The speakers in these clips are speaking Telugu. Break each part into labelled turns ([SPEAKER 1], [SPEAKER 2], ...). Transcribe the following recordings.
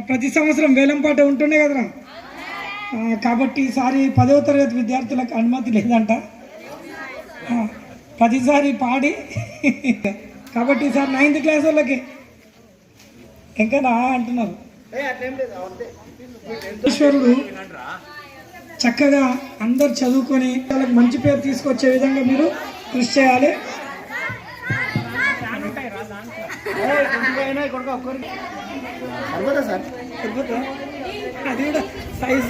[SPEAKER 1] ప్రతి సంవత్సరం వేలంపాట ఉంటుండే కదరా. కాబట్టి ఈసారి 10వ తరగతి విద్యార్థులకు అనుమతి లేదంట, ప్రతిసారి పాడి. కాబట్టి ఈసారి 9th క్లాస్ వాళ్ళకి ఇంకా అంటున్నారు. ఈశ్వరుడు చక్కగా అందరు చదువుకొని వాళ్ళకి మంచి పేరు తీసుకొచ్చే విధంగా మీరు కృషి చేయాలి. అది కూడా సైజ్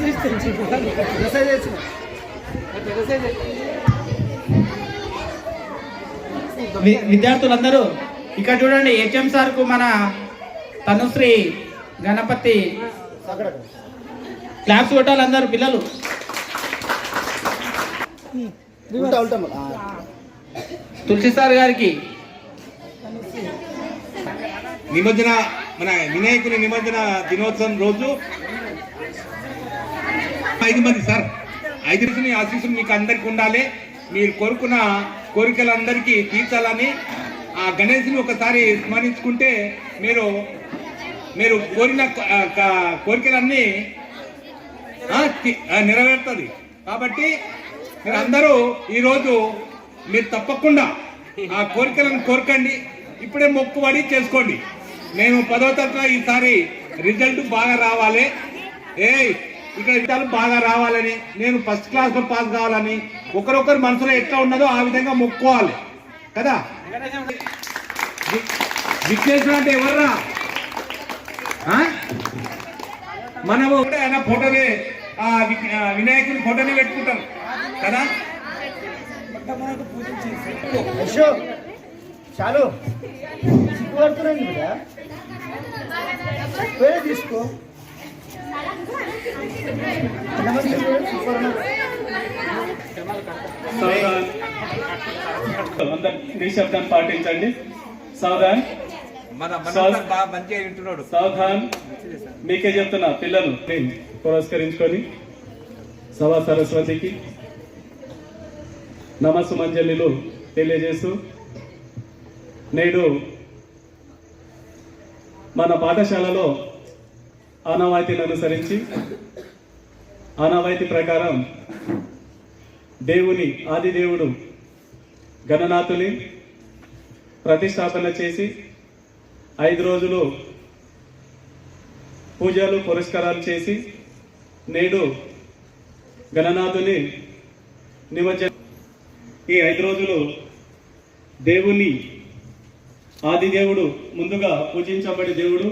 [SPEAKER 2] విద్యార్థులందరూ ఇక్కడ చూడండి. హెచ్ఎం సార్కు మన తనుశ్రీ గణపతి క్లాప్స్ కొట్టాలి అందరు పిల్లలు. తులసి సార్ గారికి
[SPEAKER 3] నిమజ్జన మన వినాయకుని నిమజ్జన దినోత్సవం రోజు 5 మంది సార్ 5 ఆశీస్సులు మీకు అందరికి ఉండాలి. మీరు కోరుకున్న కోరికలందరికీ తీర్చాలని ఆ గణేశుని ఒకసారి స్మరించుకుంటే మీరు కోరిన కోరికలన్నీ నెరవేరుతుంది. కాబట్టి మీరు అందరూ ఈరోజు మీరు తప్పకుండా ఆ కోరికలను కోరకండి. ఇప్పుడే మొక్కుబడి చేసుకోండి. మేము 10వ తరగతిలో ఈసారి రిజల్ట్ బాగా రావాలి, ఇక్కడ రిజల్ట్ బాగా రావాలని, నేను ఫస్ట్ క్లాస్లో పాస్ కావాలని ఒకరొకరు మనసులో ఎట్లా ఉన్నదో ఆ విధంగా మొక్కుకోవాలి కదా. విఘ్నేశ్వరుడు అంటే ఎవర్రా? మనము ఆయన ఫోటోనే వినాయకుని ఫోటోనే పెట్టుకుంటాం కదా.
[SPEAKER 4] చాలు సిగ్గుపడుతున్నాను కదా, తీసుకో.
[SPEAKER 5] నిశ్శబ్దం పాటించండి. సావధాన్ సావధాన్. మీకే చెప్తున్నా పిల్లలు పురస్కరించుకొని సభా సరస్వతికి నమస్సుమంజలిలు తెలియజేస్తూ నేడు మన పాఠశాలలో ఆనవాయితీని అనుసరించి ఆనవాయితీ ప్రకారం దేవుని ఆదిదేవుడు గణనాథుని ప్రతిష్టాపన చేసి 5 రోజులు పూజలు పురస్కారాలు చేసి నేడు గణనాథుని నిమజ్జన. ఈ 5 రోజులు దేవుని ఆదిదేవుడు ముందుగా పూజించబడే దేవుడు,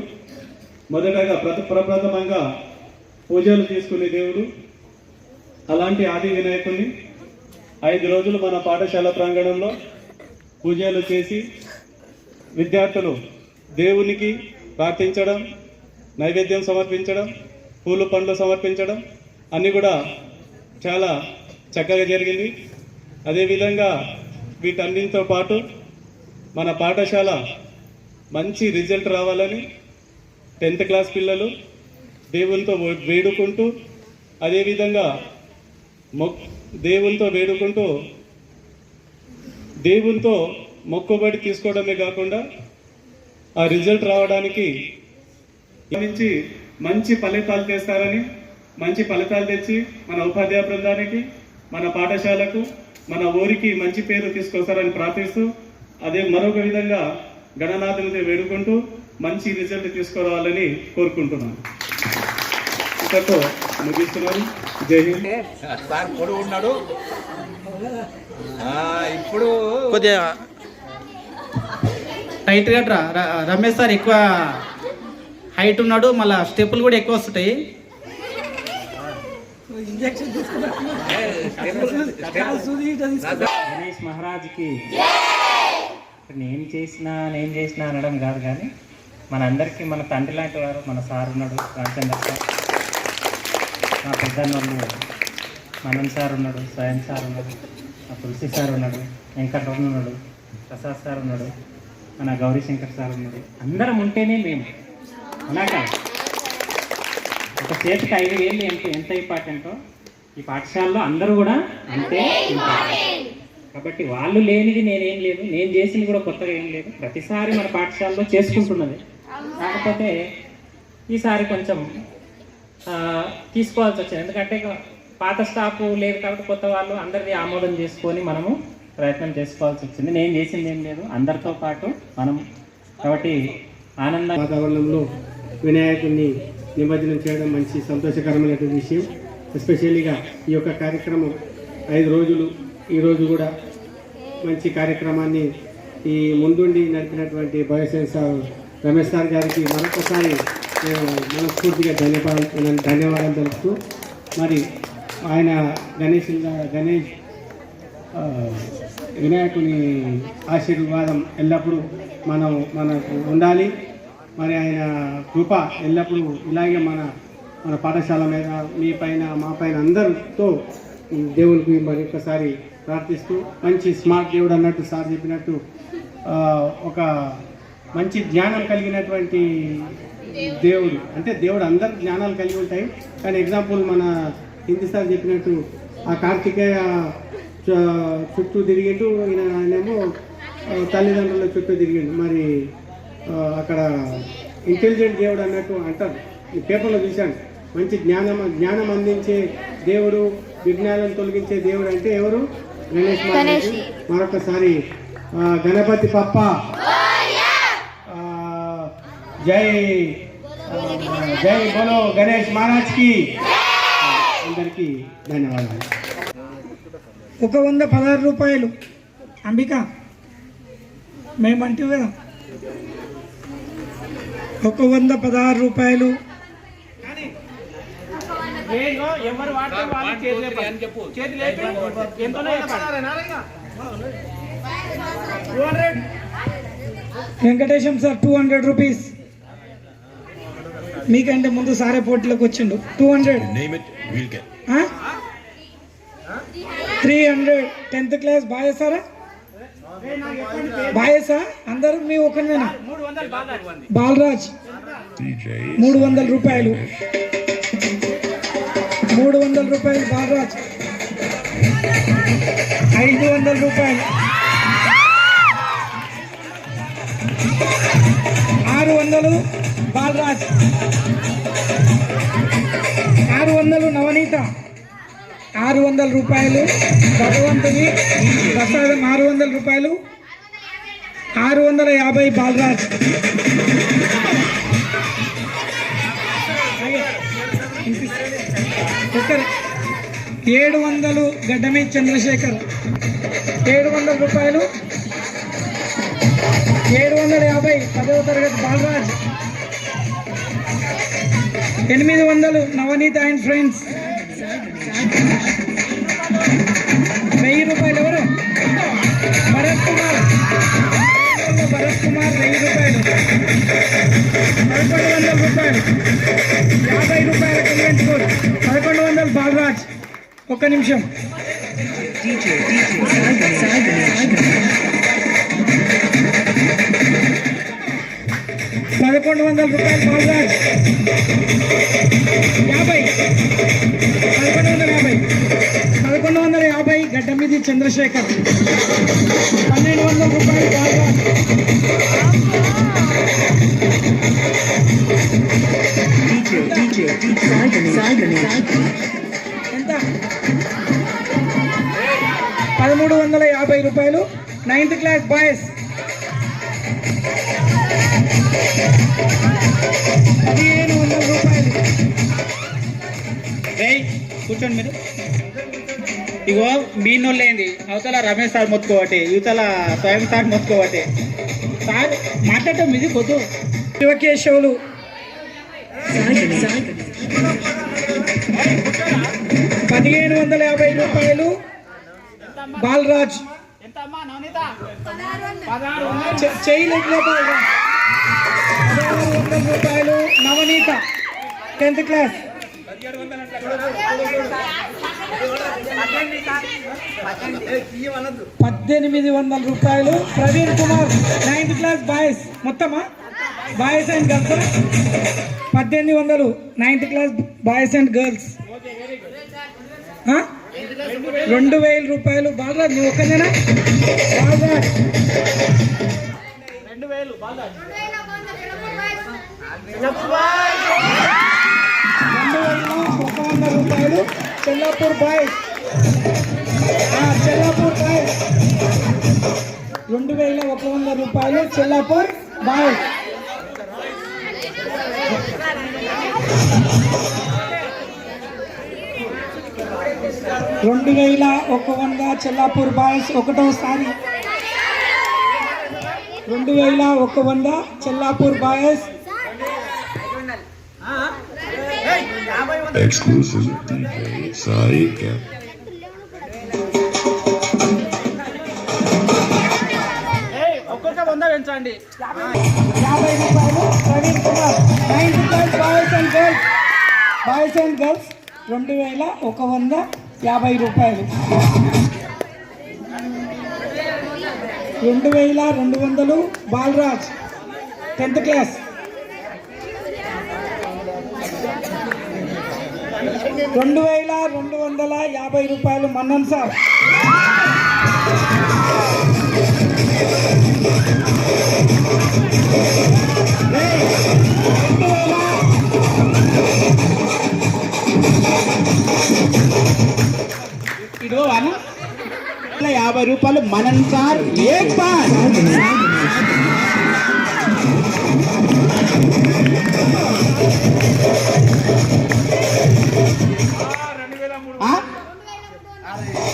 [SPEAKER 5] మొదటగా ప్రప్రథమంగా పూజలు చేసుకునే దేవుడు. అలాంటి ఆది వినాయకుని 5 రోజులు మన పాఠశాల ప్రాంగణంలో పూజలు చేసి విద్యార్థులు దేవునికి ప్రార్థించడం, నైవేద్యం సమర్పించడం, పూలు పండ్లు సమర్పించడం అన్నీ కూడా చాలా చక్కగా జరిగింది. అదేవిధంగా వీటన్నిటితో పాటు మన పాఠశాల మంచి రిజల్ట్ రావాలని 10th క్లాస్ పిల్లలు దేవునితో వేడుకుంటూ, అదేవిధంగా దేవునితో మొక్కుబడి తీసుకోవడమే కాకుండా ఆ రిజల్ట్ రావడానికి నుంచి మంచి ఫలితాలు తెస్తారని, మంచి ఫలితాలు తెచ్చి మన ఉపాధ్యాయ బృందానికి, మన పాఠశాలకు, మన ఊరికి మంచి పేరు తీసుకొస్తారని ప్రార్థిస్తూ, అదే మరొక విధంగా గణనాథునితో వేడుకుంటూ మంచి రిజల్ట్ తీసుకురావాలని కోరుకుంటున్నాను. ఇంతతో ముగిస్తున్నాను. జై హింద్.
[SPEAKER 3] సార్ పొడుగు ఉన్నాడు, ఇప్పుడు
[SPEAKER 2] కొద్దిగా టైట్ గా రమేష్ సార్ ఎక్కువ హైట్ ఉన్నాడు, మళ్ళీ స్టెప్పులు కూడా ఎక్కువ వస్తుంటాయి.
[SPEAKER 6] గణేష్ మహారాజ్కి నేను చేసిన అనడం కాదు, కానీ మనందరికీ మన తండ్రి లాంటి వారు మన సార్ ఉన్నాడు, రాజచంద్ర సార్, మా పెద్దన్నోళ్ళు మనన్ సార్ ఉన్నాడు, స్వయం సార్ ఉన్నాడు, మా తులసి సార్ ఉన్నాడు, వెంకటరమణ ఉన్నాడు, ప్రసాద్ సార్ ఉన్నాడు, మన గౌరీశంకర్ సార్ ఉన్నాడు. అందరం ఉంటేనే మేము ఉన్నాక ఒక చేతికి 5 వేలు ఎంత ఇంపార్టెంటో ఈ పాఠశాలలో అందరూ కూడా అంతే ఇంపార్టెంట్. కాబట్టి వాళ్ళు లేనిది నేనేం లేదు, నేను చేసింది కూడా కొత్తగా ఏం లేదు, ప్రతిసారి మన పాఠశాలలో చేసుకుంటున్నది. కాకపోతే ఈసారి కొంచెం తీసుకోవాల్సి వచ్చింది. ఎందుకంటే పాత స్టాఫ్ లేదు కాబట్టి కొత్త వాళ్ళు అందరినీ ఆమోదం చేసుకొని మనము ప్రయత్నం చేసుకోవాల్సి వచ్చింది. నేను చేసింది ఏం లేదు, అందరితో పాటు మనం కాబట్టి ఆనంద
[SPEAKER 7] వాతావరణంలో వినాయకుడిని నిమజ్జనం చేయడం మంచి సంతోషకరమైనటువంటి విషయం. ఎస్పెషల్లీగా ఈ యొక్క కార్యక్రమం 5 రోజులు, ఈరోజు కూడా మంచి కార్యక్రమాన్ని ఈ ముందుండి నడిపినటువంటి బయోసైన్స్ రమేష్ సార్ గారికి మరొకసారి నేను మనస్ఫూర్తిగా ధన్యవాదాలు తెలుపుతూ, మరి ఆయన గణేష్ వినాయకుని ఆశీర్వాదం ఎల్లప్పుడూ మనకు ఉండాలి. మరి ఆయన కృప ఎల్లప్పుడూ ఇలాగే మన పాఠశాల మీద, మీ పైన, మా పైన అందరితో దేవునికి మరి ఒక్కసారి ప్రార్థిస్తూ, మంచి స్మార్ట్ దేవుడు అన్నట్టు సార్ చెప్పినట్టు ఒక మంచి జ్ఞానం కలిగినటువంటి దేవుడు. అంటే దేవుడు అందరు జ్ఞానాలు కలిగి ఉంటాయి, కానీ ఎగ్జాంపుల్ మన హిందీ సార్ చెప్పినట్టు ఆ కార్తికేయ చుట్టూ తిరిగిండు, ఆయనేమో తల్లిదండ్రుల చుట్టూ తిరిగిండు. మరి అక్కడ ఇంటెలిజెంట్ దేవుడు అన్నట్టు అంటారు, ఈ పేపర్లో చూశాను. మంచి జ్ఞానం అందించే దేవుడు, విజ్ఞానం తొలగించే దేవుడు అంటే ఎవరు? గణేష్ మహారాజ్. మరొకసారి గణపతి పప్ప జై జై బోలో గణేష్ మహారాజ్ కి. అందరికీ ధన్యవాదాలు.
[SPEAKER 1] 116 రూపాయలు అంబిక మేమంటే కదా. 116 రూపాయలు. Venkatesham sir 200 rupees. మీకంటే ముందు సారే పోటీలోకి వచ్చిండు. 200. 300. 10th class బాయసారా? బాయసా అందరూ? మీ ఒకరినేనా? బాలరాజ్ 300 రూపాయలు. 300 రూపాయలు బాలరాజ్. 500 రూపాయలు. 600 బాలరాజ్. 600 నవనీత. 600 రూపాయలు భగవంతుని ప్రసాదం. 600 రూపాయలు. 650 బాలరాజ్. 700 గడ్డమే చంద్రశేఖర్. 700 రూపాయలు. 750 10వ తరగతి బాలరాజ్. 800 నవనీత అండ్ ఫ్రెండ్స్. 1000 రూపాయలు ఎవరు? భరత్ కుమార్. 1000 రూపాయలు. 1100 రూపాయలు. 50 రూపాయల క్లియరెన్స్ కోడ్. 1100 బాలరాజ్. ఒక్క నిమిషం. 1100 రూపాయలు బాలరాజ్. 1150 గడ్డమిది చంద్రశేఖర్. 1200 రూపాయలు బాలరాజ్. 1350 రూపాయలు. 9th class boys. 1500 రూపాయలు.
[SPEAKER 2] కూర్చోండి మీరు. ఇగో మీనోళ్ళేంది, అవతల రమేష్ సార్ మొత్తుకోవటే, యువతల స్వయం సార్ మొత్తుకోవటే. సార్ మాట్లాడటం ఇది పొద్దు.
[SPEAKER 1] శివకేశవులు 1550 రూపాయలు బాలరాజ్. చేయలేదు. 1600 రూపాయలు నవనీత 10th క్లాస్. 1800 రూపాయలు Praveen Kumar 9th class boys. మొత్తమా boys and girls? 1800 9th class boys and girls. 2000 రూపాయలు బాలరాజ్. నువ్వు ఒక్కనేనా? బాలరాజ్ 2,100 రూపాయలు చెల్లాపూర్ బాయ్స్. చెల్లాపూర్ బాయ్స్ 2,100 రూపాయలు చెల్లాపూర్ బాయ్స్. 2,100 చెల్లాపూర్ బాయ్స్. ఒకటోసారి 2,100 Chellapur boys.
[SPEAKER 8] Exclusive DJ Sai Cap.
[SPEAKER 1] 50 రూపాయలు Praveen Kumar 9th class boys and girls. 2,150 రూపాయలు. 2,200 బాలరాజ్ 10th క్లాస్. 2,250 రూపాయలు మన్నన్ సార్.
[SPEAKER 2] 50 రూపాయలు మనన్ సార్. ఏక్ బార్.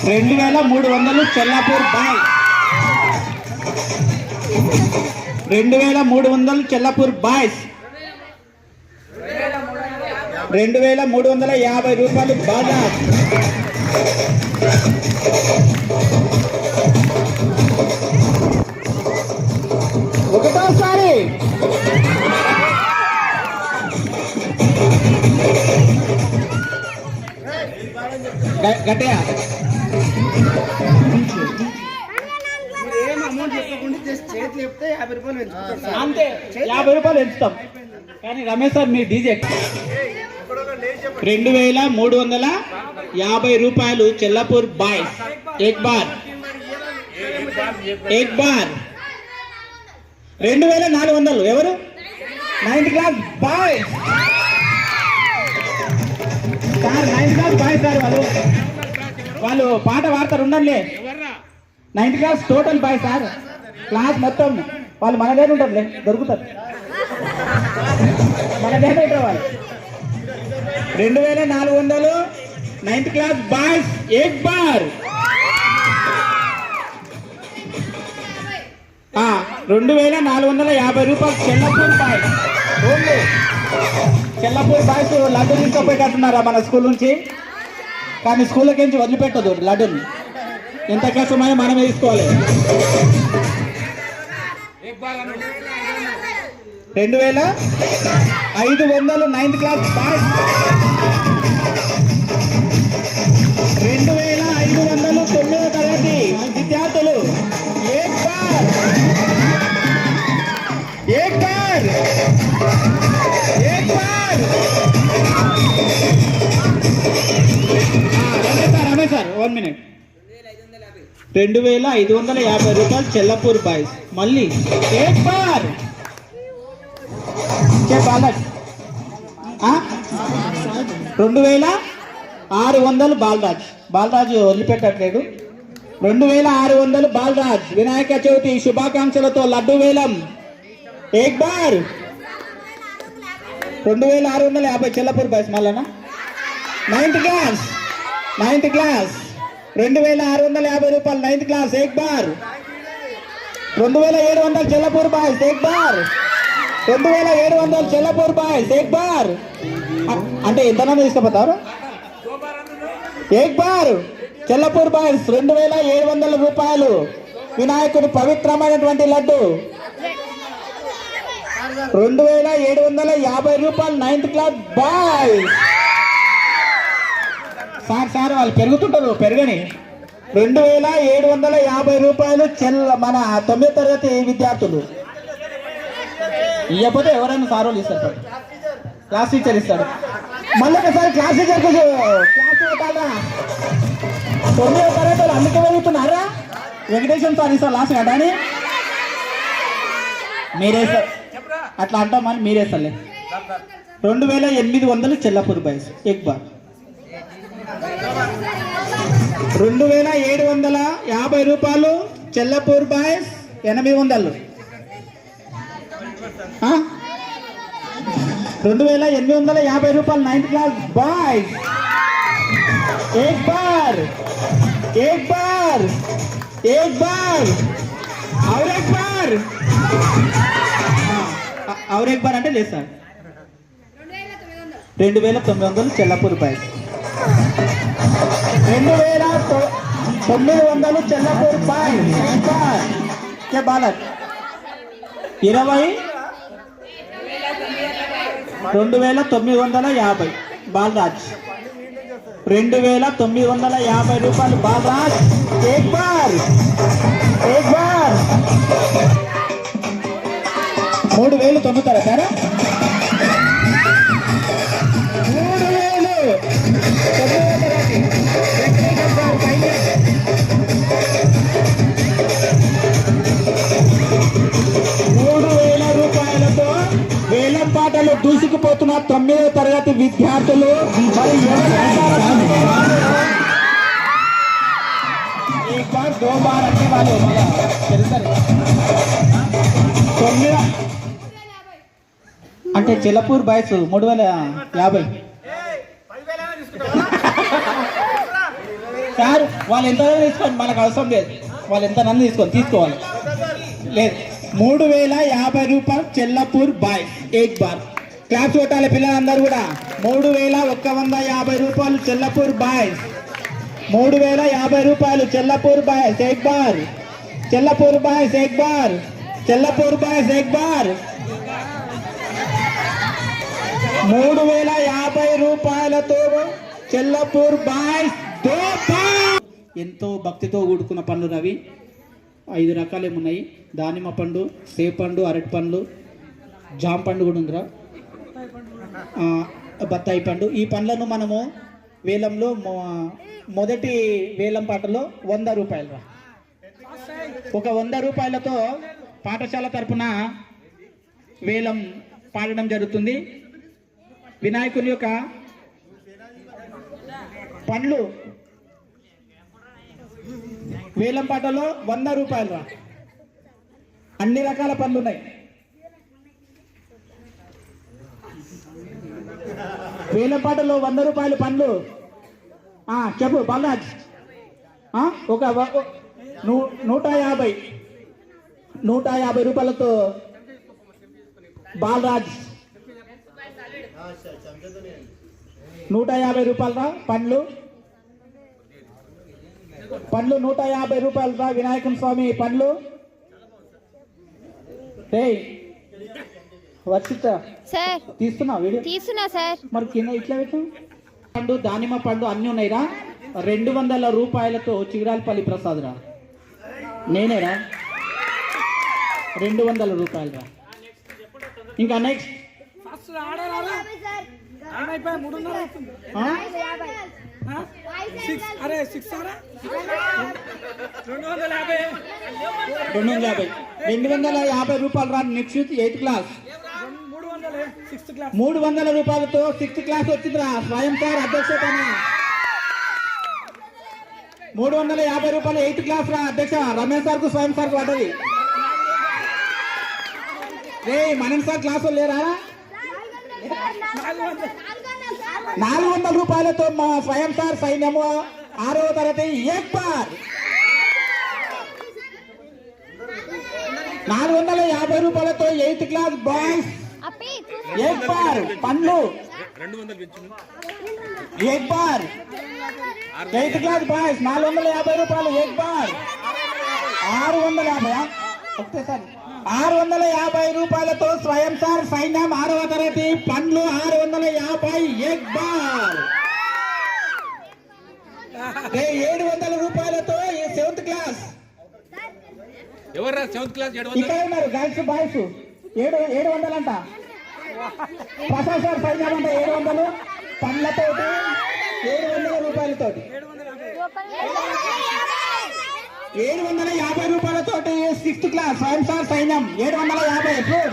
[SPEAKER 2] 2,300 చెల్లాపూర్ బాయ్. 2,300 చెల్లాపూర్ బాయ్స్. 2,350 రూపాయలు బాజాజ్. ఒకటోసారి గట్టిగా అంతే 50 రూపాయలు ఎంచుతాం. కానీ రమేష్ సార్ మీ డీజే. 2,350 రూపాయలు చెల్లాపూర్ బాయ్స్. ఏక్ బార్. 2,400 ఎవరు? 9th class boys sir. 9th class boys sir. వాళ్ళు పాట పాడతారు. ఉండండి. 9th class total boys sir. Class మొత్తం వాళ్ళు మన దగ్గర ఉంటారులే, దొరుకుతారు మన దగ్గర ఉంటారు వాళ్ళు. 2,400 9th క్లాస్ బాయ్స్. ఏక్ బార్. 2,450 రూపాయలు Chellapur boys. Only చెల్లపూర్ boys laddu తీసుకోపోయేటట్టున్నారా మన స్కూల్ నుంచి? కానీ స్కూల్కి నుంచి వదిలిపెట్టదు లడ్డుని. ఎంత కష్టమైనా మనమే తీసుకోవాలి. 2,500 9th క్లాస్ బాయ్స్. 2,500 9వ తరగతి విద్యార్థులు. ఏక్ బార్. ఏక్ బార్. ఏక్ బార్. Ramesh sir 1 minute. 2,550 రూపాయలు చెల్లపూర్ బాయ్స్. మళ్ళీ ఏక్ బార్. బాలరాజ్ 2,600 బాలరాజు వదిలిపెట్టట్లేడు. 2,600 బాలరాజ్. వినాయక చవితి శుభాకాంక్షలతో లడ్డు వేలం. ఏక్ బార్. 2,650 చెల్లపూర్ బాయ్స్. మళ్ళా 9th క్లాస్ 2,650 రూపాయలు 9th క్లాస్. ఏక్ బార్. 2,700 చెల్లపూర్ బాయ్స్. ఏక్ బార్. 2,700 చెల్లపూర్ బాయ్స్. ఏక్ బార్. అంటే ఎంతమంది తీసుకుపోతారు? ఏక్ బార్. చెల్లపూర్ బాయ్స్ 2,700 రూపాయలు వినాయకుడు పవిత్రమైనటువంటి లడ్డు. 2,750 రూపాయలు 9th క్లాస్ బాయ్స్. సార్ వాళ్ళు పెరుగుతుంటారు, పెరగని. 2,750 రూపాయలు మన 9వ తరగతి విద్యార్థులు. ఇవ్వకపోతే ఎవరైనా సార్ వాళ్ళు ఇస్తారు, క్లాస్ టీచర్ ఇస్తాడు. మళ్ళీ ఒకసారి క్లాస్ టీచర్కి క్లాస్ ఇవ్వటాలా? 9వ తరగతి అందుకే వెళ్తున్నారా? వెంకటేశ్వర సార్ ఇస్తారు లాస్ట్ కదా అని మీరేస్తారు. అట్లా అంటామని మీరేస్తారులే. 2800 చెల్లపూర్ బాయ్స్ ఎగ్ బార్. 2750 రూపాయలు చెల్లపూర్ బాయ్స్ 800. 2850 రూపాయలు 9th క్లాస్ బాయ్స్ ఎగ్ బార్. और एक बार అంటే లేదు sir. 2900 Chellapur boys. 2900 Chellapur boys ఎగ్ బార్. क्या बालक 22,950 బాలరాజ్. 2,950 రూపాయలు బాలరాజ్ ఎగ్ బార్. 3,000 తొమ్ముతారా సార్? 3,000 రూపాయలతో వేలం పాటలు దూసుకుపోతున్న 9వ తరగతి విద్యార్థులు మరి एक बार 2 बार అంటే వాళ్ళు తెలుసరే. 9 అంటే చెల్లపూర్ బాయ్స్ 3,050 సార్. వాళ్ళు ఎంత తీసుకోండి, మనకు అవసరం లేదు. వాళ్ళు ఎంత నన్ను తీసుకోవాలి లేదు. 3,050 రూపాయలు చెల్లపూర్ బాయ్స్ ఎగ్ బార్. క్లాస్ కొట్టాలి పిల్లలందరూ కూడా. 3,150 రూపాయలు చెల్లపూర్ బాయ్స్. 3,050 రూపాయలు చెల్లపూర్ బాయ్స్ ఎగ్ బార్. చెల్లపూర్ బాయ్స్ ఎగ్ బార్. 3,050 రూపాయలతో చెల్లపూర్ బాయ్స్ దో బార్. ఎంతో భక్తితో కూడుకున్న పండ్లు రవి. 5 రకాలు ఏమున్నాయి. దానిమ్మ పండు, సేప పండు, అరటి పండ్లు, జామ పండు కూడా ఉందిరా, బత్తాయి పండు. ఈ పండ్లను మనము వేలంలో మొదటి వేలం పాటలో 100 రూపాయలు రా. ఒక 100 రూపాయలతో పాఠశాల తరపున వేలం పాడడం జరుగుతుంది. వినాయకుని యొక్క పండ్లు వేలం పాటలో 100 రూపాయలు రా. అన్ని రకాల పండ్లు ఉన్నాయి. వేలం పాటలో 100 రూపాయలు పండ్లు. చెప్పు బాలరాజ్. ఒక 150 రూపాయలతో బాలరాజ్. 150 రూపాయలరా పండ్లు. 150 రూపాయలరా వినాయకుని స్వామి పండ్లు. వర్షిత తీస్తున్నా వీడియో తీస్తున్నా సార్. మరి కింద ఇట్లా పెట్టు. పండు, దానిమ్మ పండు అన్నీ ఉన్నాయిరా. 200 రూపాయలతో చిగురాలపల్లి ప్రసాద్ రా. నేనేరా 200 రూపాయలు రా. ఇంకా నెక్స్ట్
[SPEAKER 1] అరే 6
[SPEAKER 2] 250 రూపాయలు రా. నెక్స్ట్ 8th క్లాస్ 300 రూపాయలతో 6th క్లాస్ వచ్చిందిరా. స్వయం సార్ అధ్యక్షతన 350 రూపాయలు 8th క్లాస్ రా. అధ్యక్ష రమేష్ సార్ కు స్వయం సార్ కు పడ్డది. మనం సార్ క్లాసు లేరా? 400 రూపాయలతో మా స్వయం సార్ సైన్యము 6వ తరగతి ఎగ్ బార్. 450 రూపాయలతో 8th క్లాస్ బాయ్స్ ఎగ్ బార్ పండ్లు ఎగ్ బార్. 8th క్లాస్ బాయ్స్ 450 రూపాయలు ఎగ్ బార్. 650 ఒకటేసారి 650 రూపాయలతో స్వయం సార్ సైన్యం 6వ తరగతి పండ్లు 650 ఎగ్ బార్. 700 రూపాయలతో 7th క్లాస్.
[SPEAKER 3] ఎవరు 7th క్లాస్?
[SPEAKER 2] ఇక్కడ ఉన్నారు గర్ల్స్ బాయ్స్. 700 అంట. ప్రసాద్ సార్ సైన్యం అంటే 700 పండ్లతోటి 700 రూపాయలతోటి 750 రూపాయలతోటి 6th క్లాస్ స్వయం సార్ సైన్యం 750.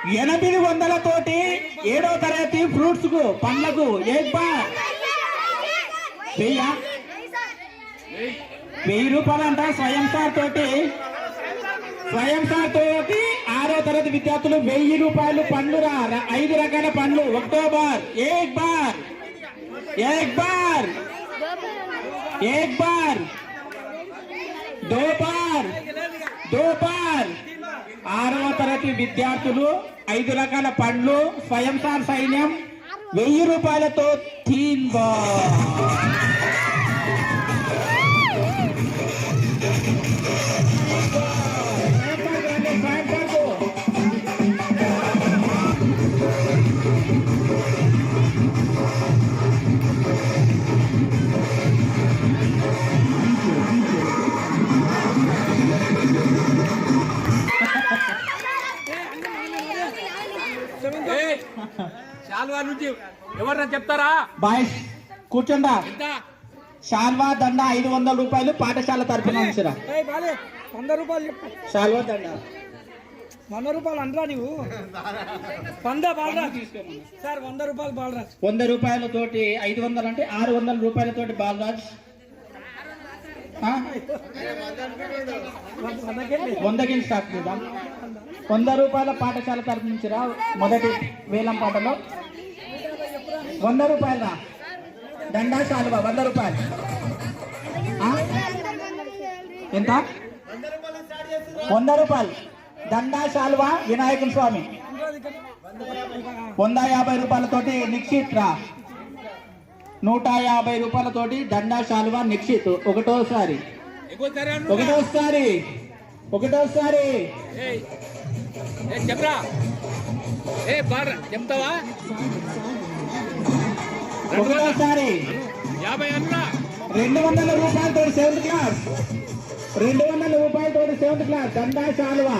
[SPEAKER 2] 800 తోటి 7వ తరగతి ఫ్రూట్స్ కు పండ్లకు ఏక్ బార్ 1000 రూపాయలు అంట. స్వయం సార్ తోటి 6వ తరగతి విద్యార్థులు 1000 రూపాయలు పండ్లు 5 రకాల పండ్లు. అక్టోబర్ ఏక్ బార్ 2 బార్ 6వ తరగతి విద్యార్థులు 5 రకాల పండ్లు. స్వయం సార్ సైన్యం 1000 రూపాయలతో 3 బార్.
[SPEAKER 3] ఎవరన్నా చెప్తారా?
[SPEAKER 2] బాయ్స్ కూర్చోండా. శాల్వా దండ 500 రూపాయలు పాఠశాల తరపున ఉంచురా.
[SPEAKER 1] 100 రూపాయలు చెప్పు.
[SPEAKER 2] శాల్వా దండ
[SPEAKER 1] 100 రూపాయలు అంటరా నువ్వు? 100 బాలరాజ్ సార్, 100 రూపాయలు బాలరాజ్.
[SPEAKER 2] 100 రూపాయలతోటి 500 అంటే 600 రూపాయలతోటి బాలరాజ్. 100కి స్టార్ట్ చేద్దాం. 100 రూపాయల పాఠశాల తరపు నుంచి రా. మొదటి వేలం పాటలో 100 రూపాయలు రా. దండా శాలువా 100 రూపాయలు. ఎంత? 100 రూపాయలు దండా శాలువా వినాయకుని స్వామి. 150 రూపాయలతోటి నిక్షిత్ రా. 150 రూపాయలతోటి దండా శాలువా నిక్షిత్. ఒకటోసారి
[SPEAKER 3] చెప్పరా? చెప్తావా?
[SPEAKER 2] ఒకటోసారి
[SPEAKER 3] 50 అన్నా.
[SPEAKER 2] 200 రూపాయలతోటి 7th క్లాస్. 200 రూపాయలతోటి 7th క్లాస్ దండా శాలువా.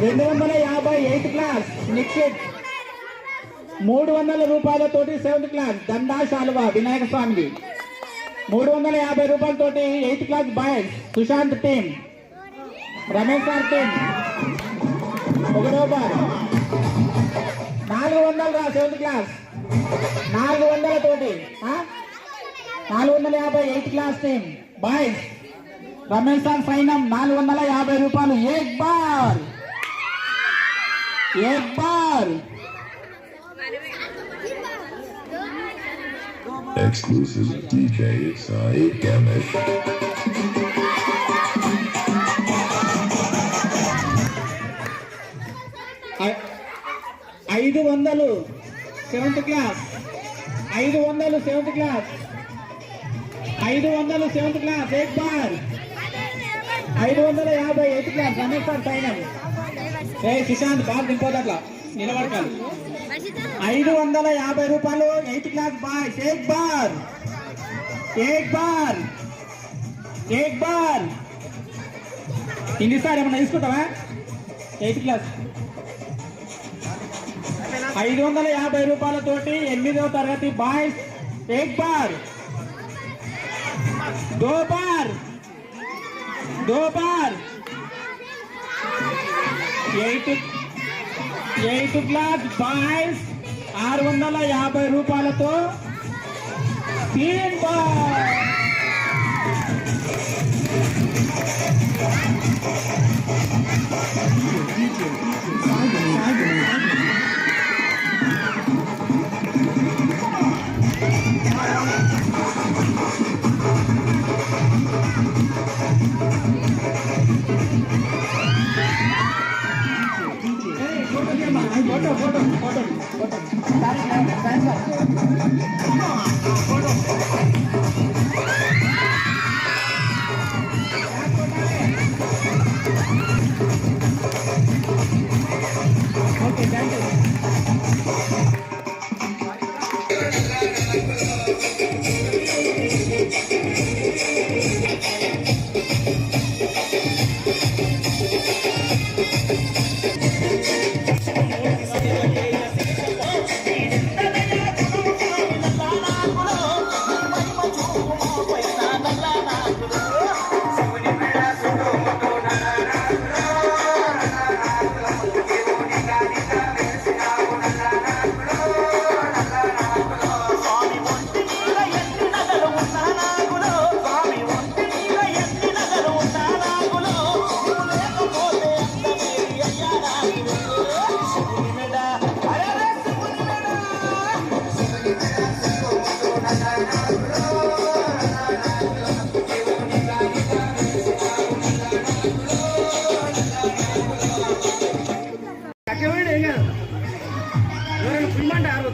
[SPEAKER 2] 250 8th క్లాస్ నిక్షిత్. 300 రూపాయలతోటి 7th క్లాస్ దండా శాలువా వినాయక స్వామికి. 350 రూపాయలతోటి 8th class boys Sushant team, Ramesh sir team. 1వ బార్ 400 రా. 7th క్లాస్ 400 తోటి 450 8th class team boys Ramesh sir సైన్యం 450 రూపాయలు. ఏక్ బార్
[SPEAKER 8] Exclusive DJ Sai Ganesh.
[SPEAKER 2] 500 7th class. 500 7th class. 500 7th class ఏక్ బార్. 550 8th క్లాస్ రమేష్ సార్ సైన్యం. సుశాంత్ బాగా దింపోదట్లా నిలబడకాలి. 550 రూపాయలు 8th క్లాస్ బాయ్స్. ఏక్ బార్. ఇంగ్లీష్ సార్ ఏమన్నా తీసుకుంటావా? 8th క్లాస్ 550 రూపాయలతోటి 8వ తరగతి బాయ్స్. ఏక్ బార్. 2 బార్ 8th క్లాస్ బాయ్స్ 650 రూపాయలతో 3 బార్.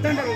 [SPEAKER 2] వద్దంటారు.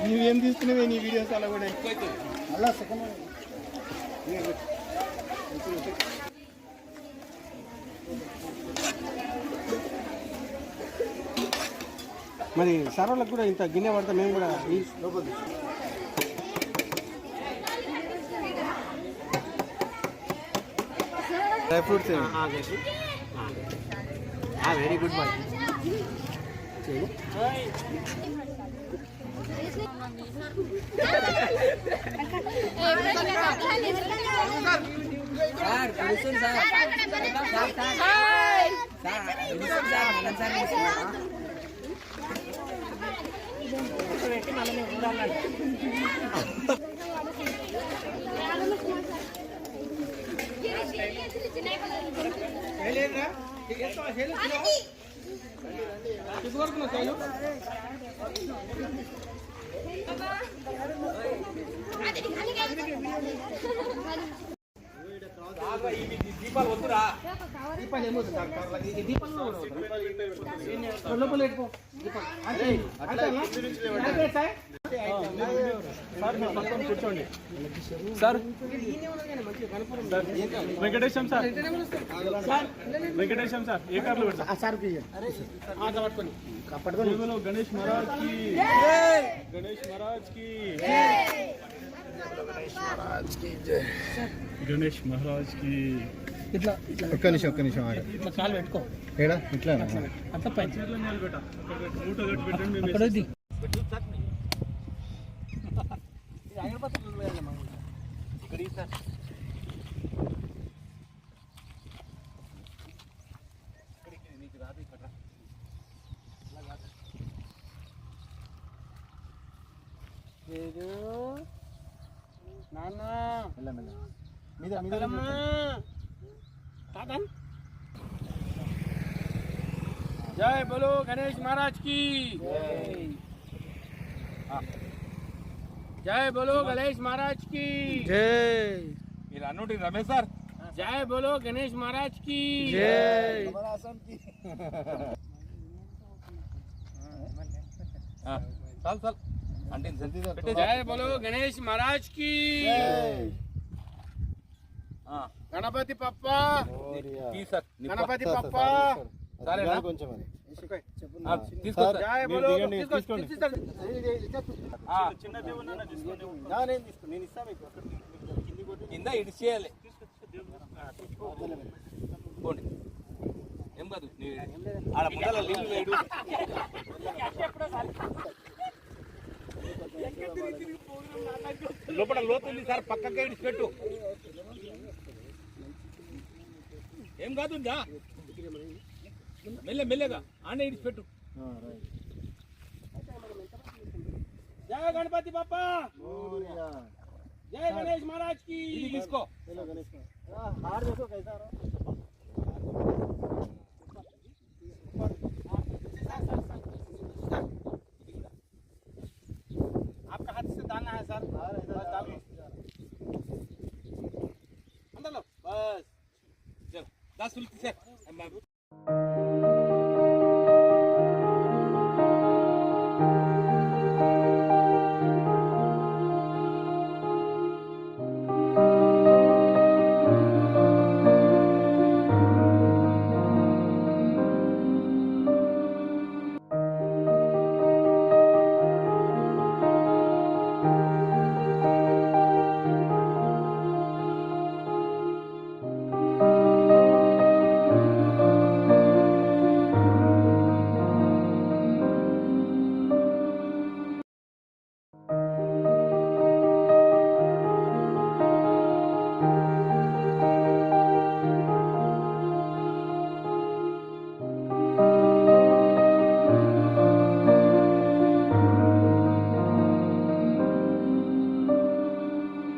[SPEAKER 7] నువ్వేం తీసుకునేవి నీ వీడియోస్ అలా కూడా అలా సెకండ్ మరి సార్ వాళ్ళకి కూడా ఇంత గిన్నె పడతా మేము కూడా ఈ లోపల dry fruits very good boy
[SPEAKER 2] దీపాలు వద్దురా.
[SPEAKER 5] కూర్చోండి sir. Venkatesham sir, Venkatesham sir ఏ కార్లో పెడతా
[SPEAKER 7] సార్ పట్టుకొని
[SPEAKER 5] గణేష్ మహారాజ్ కి, గణేష్ మహారాజ్ కి, గణేష్ మహారాజ్ కి.
[SPEAKER 7] ఇట్లా ఒక్క నిమిషం ఇట్లా కాలు పెట్టుకో ఏడా ఇట్లా అట్లా పై
[SPEAKER 5] పెట్టా మూట కట్టి పెట్టండి.
[SPEAKER 7] जय बोलो गणेश महाराज की जय बोलो गणेश महाराज की जय
[SPEAKER 3] మీరు అన్నోటి రమేష్ సార్.
[SPEAKER 7] जय बोलो गणेश महाराज की जय
[SPEAKER 3] చాలు చాలు అంటే
[SPEAKER 7] जय बोलो गणेश महाराज की गणपति पप्पा गणपति पप्पा
[SPEAKER 3] కొంచెం
[SPEAKER 7] जय बोलो
[SPEAKER 5] చిన్న దేవుడు
[SPEAKER 7] నేను ఇస్తాను
[SPEAKER 3] కింద ఇటు చేయాలి. పోండి ఏం కాదు ఆడ ముందర లింక్ వేయడు. లోపల లోతుంది సార్, పక్కకే ఇడిచి పెట్టు. ఏం కాదు మెల్లగా ఆనే ఇడిచి పెట్టు.
[SPEAKER 7] जय गणपति पप्पा जय गणेश महाराज की
[SPEAKER 3] ఇది తీసుకో.
[SPEAKER 7] हार देखो कैसा आपका हाथ से डालना है सर. बस डालो अंदर लो बस.
[SPEAKER 3] చల్ 10 ఫుల్ తీసే.